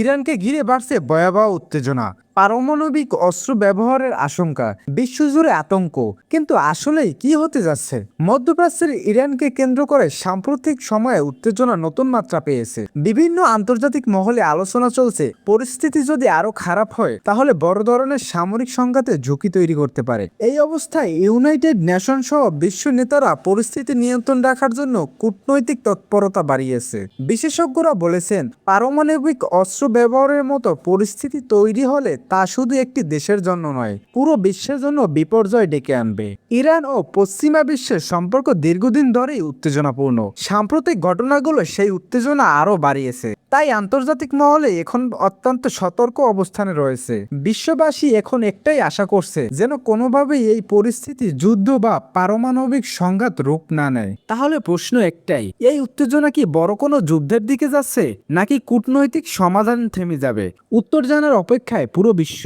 ইরানকে ঘিরে বাড়ছে ভয়াবহ উত্তেজনা, পারমাণবিক অস্ত্র ব্যবহারের আশঙ্কা, বিশ্বজুড়ে আতঙ্ক। কিন্তু আসলেই কি হতে যাচ্ছে? মধ্যপ্রাচ্যের ইরানকে কেন্দ্র করে সাম্প্রতিক সময়ে উত্তেজনা নতুন মাত্রা পেয়েছে। বিভিন্ন আন্তর্জাতিক মহলে আলোচনা চলছে, পরিস্থিতি যদি আরো খারাপ হয় তাহলে বড় ধরনের সামরিক সংঘাতে ঝুঁকি তৈরি করতে পারে। এই অবস্থায় ইউনাইটেড নেশন সহ বিশ্ব নেতারা পরিস্থিতি নিয়ন্ত্রণ রাখার জন্য কূটনৈতিক তৎপরতা বাড়িয়েছে। বিশেষজ্ঞরা বলেছেন, পারমাণবিক অস্ত্র ব্যবহারের মতো পরিস্থিতি তৈরি হলে তা শুধু একটি দেশের জন্য নয়, পুরো বিশ্বের জন্য বিপর্যয় ডেকে আনবে। ইরান ও পশ্চিমা বিশ্বের সম্পর্ক দীর্ঘদিন ধরেই উত্তেজনাপূর্ণ। সাম্প্রতিক ঘটনাগুলো সেই উত্তেজনা আরও বাড়িয়েছে। তাই আন্তর্জাতিক মহলে এখন অত্যন্ত সতর্ক অবস্থানে রয়েছে। বিশ্ববাসী এখন একটাই আশা করছে, যেন কোনোভাবেই এই পরিস্থিতি যুদ্ধ বা পারমাণবিক সংঘাত রূপ না নেয়। তাহলে প্রশ্ন একটাই, এই উত্তেজনা কি বড় কোনো যুদ্ধের দিকে যাচ্ছে, নাকি কূটনৈতিক সমাধান থেমে যাবে? উত্তর জানার অপেক্ষায় পুরো বিশ্ব।